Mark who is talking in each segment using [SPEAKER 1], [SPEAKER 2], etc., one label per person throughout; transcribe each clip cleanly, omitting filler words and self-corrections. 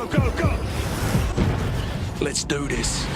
[SPEAKER 1] go, go, go! Let's do this.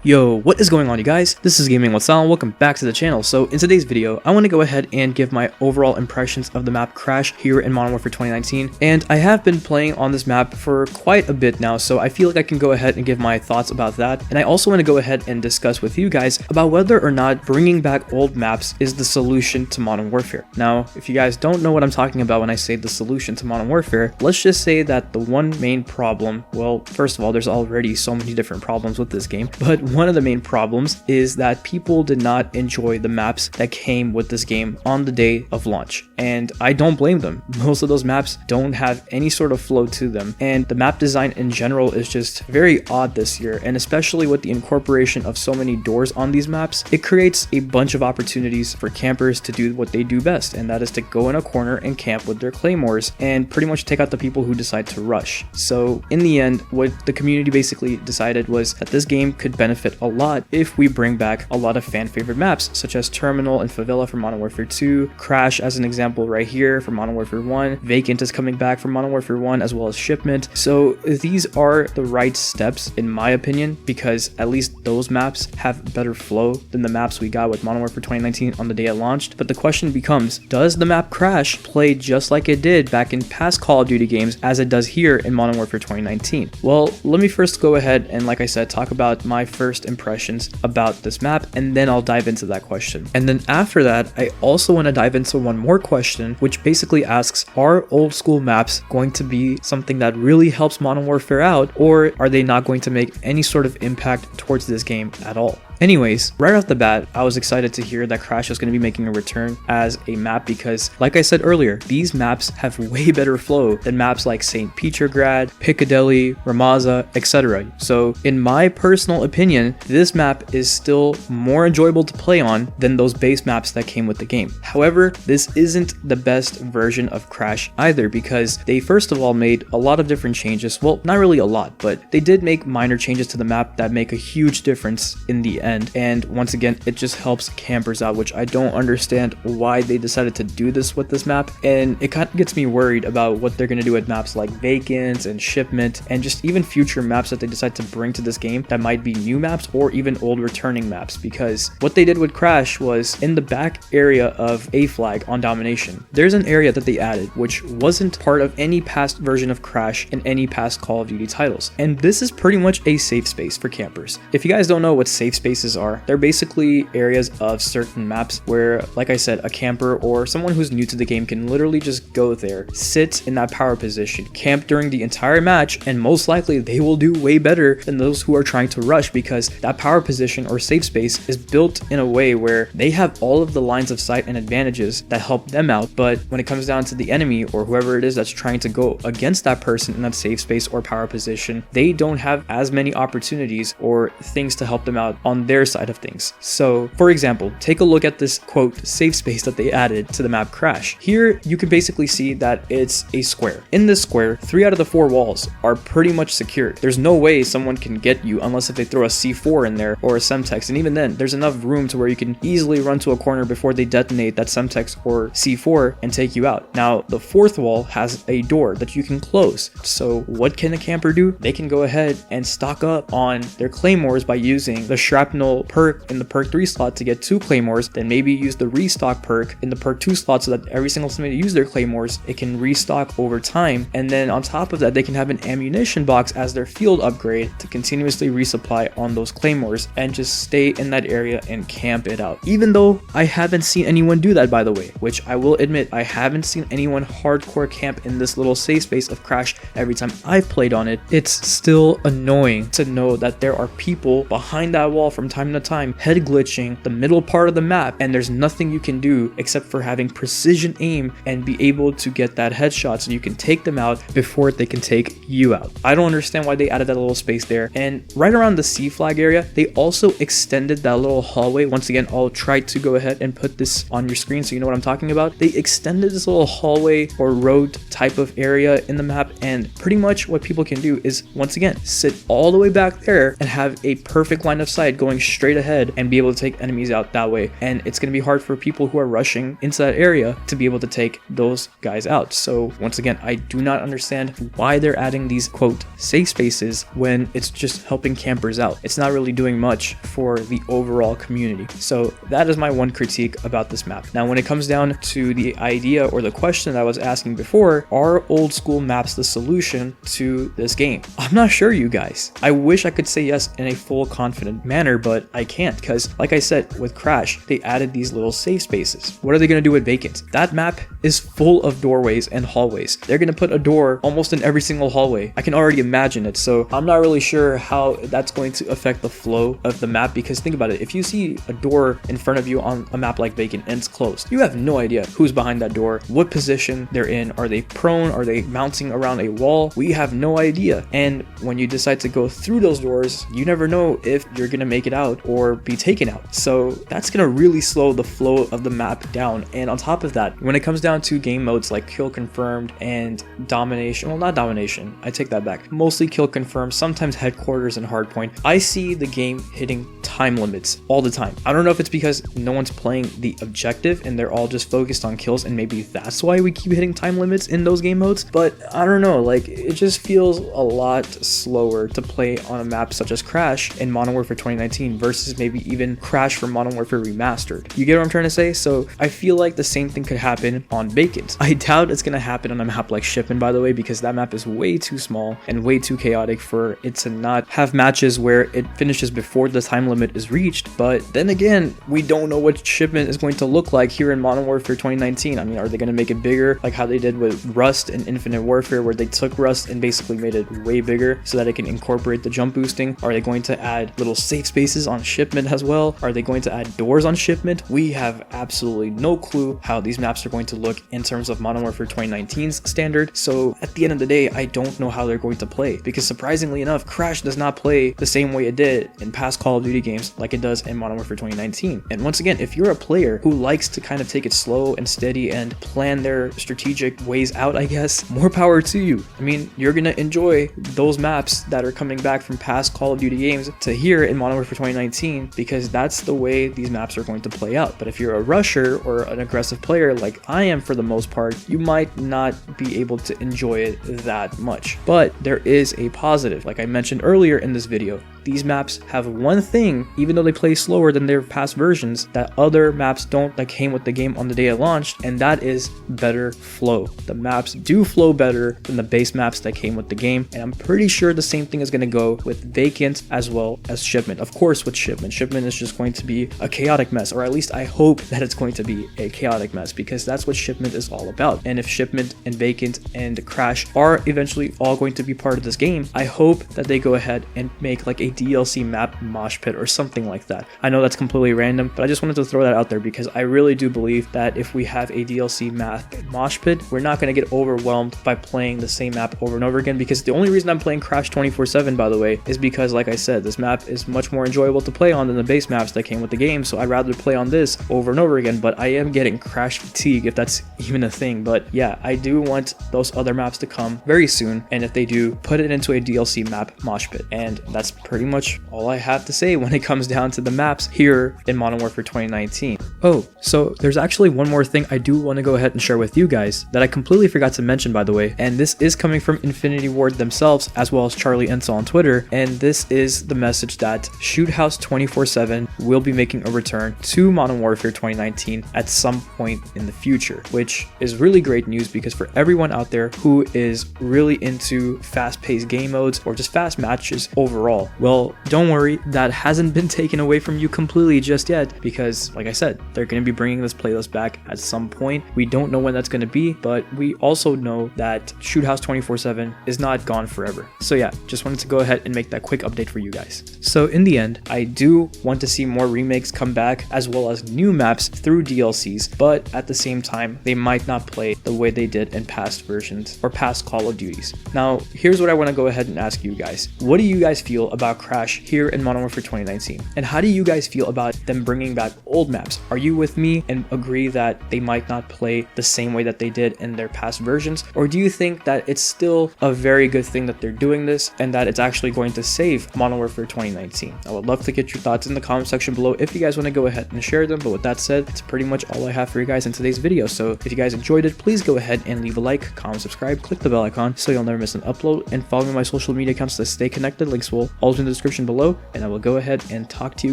[SPEAKER 2] Yo, what is going on, you guys? This is GamingWithSal and welcome back to the channel. So in today's video, I want to go ahead and give my overall impressions of the map Crash here in Modern Warfare 2019. And I have been playing on this map for quite a bit now, so I feel like I can go ahead and give my thoughts about that. And I also want to go ahead and discuss with you guys about whether or not bringing back old maps is the solution to Modern Warfare. Now, if you guys don't know what I'm talking about when I say the solution to Modern Warfare, let's just say that the one main problem, well, first of all, there's already so many different problems with this game, but one of the main problems is that people did not enjoy the maps that came with this game on the day of launch. And I don't blame them. Most of those maps don't have any sort of flow to them. And the map design in general is just very odd this year. And especially with the incorporation of so many doors on these maps, it creates a bunch of opportunities for campers to do what they do best. And that is to go in a corner and camp with their claymores and pretty much take out the people who decide to rush. So in the end, what the community basically decided was that this game could benefit a lot if we bring back a lot of fan favorite maps such as Terminal and Favela from Modern Warfare 2, Crash as an example right here from Modern Warfare 1, Vacant is coming back from Modern Warfare 1 as well as Shipment. So these are the right steps in my opinion, because at least those maps have better flow than the maps we got with Modern Warfare 2019 on the day it launched. But the question becomes, does the map Crash play just like it did back in past Call of Duty games as it does here in Modern Warfare 2019? Well, let me first go ahead and, like I said, talk about my first impressions about this map, and then I'll dive into that question. And then after that, I also want to dive into one more question, which basically asks, are old school maps going to be something that really helps Modern Warfare out, or are they not going to make any sort of impact towards this game at all? Anyways, right off the bat, I was excited to hear that Crash is going to be making a return as a map because, like I said earlier, these maps have way better flow than maps like St. Petrograd, Piccadilly, Ramaza, etc. So, in my personal opinion, this map is still more enjoyable to play on than those base maps that came with the game. However, this isn't the best version of Crash either because they first of all made a lot of different changes. Well, not really a lot, but they did make minor changes to the map that make a huge difference in the end. And once again, it just helps campers out, which I don't understand why they decided to do this with this map. And it kind of gets me worried about what they're going to do with maps like Vacant and Shipment and just even future maps that they decide to bring to this game that might be new maps or even old returning maps. Because what they did with Crash was in the back area of A Flag on Domination, there's an area that they added which wasn't part of any past version of Crash in any past Call of Duty titles. And this is pretty much a safe space for campers. If you guys don't know what safe space are, they're basically areas of certain maps where, like I said, a camper or someone who's new to the game can literally just go there, sit in that power position, camp during the entire match, and most likely they will do way better than those who are trying to rush because that power position or safe space is built in a way where they have all of the lines of sight and advantages that help them out. But when it comes down to the enemy or whoever it is that's trying to go against that person in that safe space or power position, they don't have as many opportunities or things to help them out on their side of things. So for example, take a look at this quote safe space that they added to the map Crash. Here you can basically see that it's a square. In this square, 3 out of the 4 walls are pretty much secured. There's no way someone can get you unless if they throw a C4 in there or a Semtex, and even then there's enough room to where you can easily run to a corner before they detonate that Semtex or C4 and take you out. Now the 4th wall has a door that you can close. So what can a camper do? They can go ahead and stock up on their claymores by using the shrapnel perk in the perk 3 slot to get 2 claymores, then maybe use the restock perk in the perk 2 slot so that every single time they use their claymores, it can restock over time. And then on top of that, they can have an ammunition box as their field upgrade to continuously resupply on those claymores and just stay in that area and camp it out. Even though I haven't seen anyone do that, by the way, which I will admit, I haven't seen anyone hardcore camp in this little safe space of Crash every time I've played on it. It's still annoying to know that there are people behind that wall from time to time head glitching the middle part of the map, and there's nothing you can do except for having precision aim and be able to get that headshot so you can take them out before they can take you out. I don't understand why they added that little space there. And right around the C flag area, they also extended that little hallway. Once again, I'll try to go ahead and put this on your screen so you know what I'm talking about. They extended this little hallway or road type of area in the map, and pretty much what people can do is once again sit all the way back there and have a perfect line of sight going going straight ahead and be able to take enemies out that way. And it's going to be hard for people who are rushing into that area to be able to take those guys out. So once again, I do not understand why they're adding these quote safe spaces when it's just helping campers out. It's not really doing much for the overall community. So that is my one critique about this map. Now, when it comes down to the idea or the question that I was asking before, are old school maps the solution to this game? I'm not sure, you guys. I wish I could say yes in a full confident manner, but I can't, because like I said, with Crash, they added these little safe spaces. What are they going to do with Vacant? That map is full of doorways and hallways. They're going to put a door almost in every single hallway. I can already imagine it. So I'm not really sure how that's going to affect the flow of the map, because think about it. If you see a door in front of you on a map like Vacant and it's closed, you have no idea who's behind that door, what position they're in. Are they prone? Are they bouncing around a wall? We have no idea. And when you decide to go through those doors, you never know if you're going to make it out or be taken out. So that's going to really slow the flow of the map down. And on top of that, when it comes down to game modes like Kill Confirmed and Domination, well, not Domination, I take that back, mostly Kill Confirmed, sometimes Headquarters and Hardpoint, I see the game hitting time limits all the time. I don't know if it's because no one's playing the objective and they're all just focused on kills, and maybe that's why we keep hitting time limits in those game modes, but I don't know, like, it just feels a lot slower to play on a map such as Crash in Modern Warfare 2019 versus maybe even Crash for Modern Warfare Remastered. You get what I'm trying to say? So I feel like the same thing could happen on Vacant. I doubt it's gonna happen on a map like Shipment, by the way, because that map is way too small and way too chaotic for it to not have matches where it finishes before the time limit is reached. But then again, we don't know what Shipment is going to look like here in Modern Warfare 2019. I mean, are they going to make it bigger like how they did with Rust and Infinite Warfare, where they took Rust and basically made it way bigger so that it can incorporate the jump boosting? Are they going to add little safe spaces on Shipment as well? Are they going to add doors on Shipment? We have absolutely no clue how these maps are going to look in terms of Modern Warfare 2019's standard. So at the end of the day, I don't know how they're going to play, because surprisingly enough, Crash does not play the same way it did in past Call of Duty games like it does in Modern Warfare 2019. And once again, if you're a player who likes to kind of take it slow and steady and plan their strategic ways out, I guess, more power to you. I mean, you're gonna enjoy those maps that are coming back from past Call of Duty games to here in Modern Warfare 2019, because that's the way these maps are going to play out. But if you're a rusher or an aggressive player like I am for the most part, you might not be able to enjoy it that much. But there is a positive. Like I mentioned earlier in this video, these maps have one thing, even though they play slower than their past versions, that other maps don't, that came with the game on the day it launched, and that is better flow. The maps do flow better than the base maps that came with the game, and I'm pretty sure the same thing is going to go with Vacant as well as Shipment. Of course, with Shipment is just going to be a chaotic mess, or at least I hope that it's going to be a chaotic mess, because that's what Shipment is all about. And if Shipment and Vacant and Crash are eventually all going to be part of this game, I hope that they go ahead and make like a DLC map mosh pit or something like that. I know that's completely random, but I just wanted to throw that out there because I really do believe that if we have a DLC map mosh pit, we're not going to get overwhelmed by playing the same map over and over again, because the only reason I'm playing Crash 24/7, by the way, is because, like I said, this map is much more enjoyable to play on than the base maps that came with the game, so I'd rather play on this over and over again. But I am getting Crash fatigue, if that's even a thing. But yeah, I do want those other maps to come very soon, and if they do, put it into a DLC map mosh pit. And that's pretty much all I have to say when it comes down to the maps here in Modern Warfare 2019. Oh, so there's actually one more thing I do want to go ahead and share with you guys that I completely forgot to mention, by the way, and this is coming from Infinity Ward themselves as well as Charlie Ensel on Twitter, and this is the message that Shoot House 24/7 will be making a return to Modern Warfare 2019 at some point in the future, which is really great news, because for everyone out there who is really into fast-paced game modes or just fast matches overall, well, don't worry, that hasn't been taken away from you completely just yet, because like I said, they're going to be bringing this playlist back at some point. We don't know when that's going to be, but we also know that Shoot House 24/7 is not gone forever. So yeah, just wanted to go ahead and make that quick update for you guys. So in the end, I do want to see more remakes come back as well as new maps through DLCs, but at the same time, they might not play the way they did in past versions or past Call of Duties. Now, here's what I want to go ahead and ask you guys. What do you guys feel about about Crash here in Modern Warfare 2019? And how do you guys feel about them bringing back old maps? Are you with me and agree that they might not play the same way that they did in their past versions? Or do you think that it's still a very good thing that they're doing this and that it's actually going to save Modern Warfare 2019? I would love to get your thoughts in the comment section below if you guys want to go ahead and share them. But with that said, it's pretty much all I have for you guys in today's video. So if you guys enjoyed it, please go ahead and leave a like, comment, subscribe, click the bell icon so you'll never miss an upload, and follow me on my social media accounts to stay connected. Links will always be in the description below, and I will go ahead and talk to you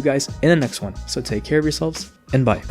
[SPEAKER 2] guys in the next one. So take care of yourselves and bye.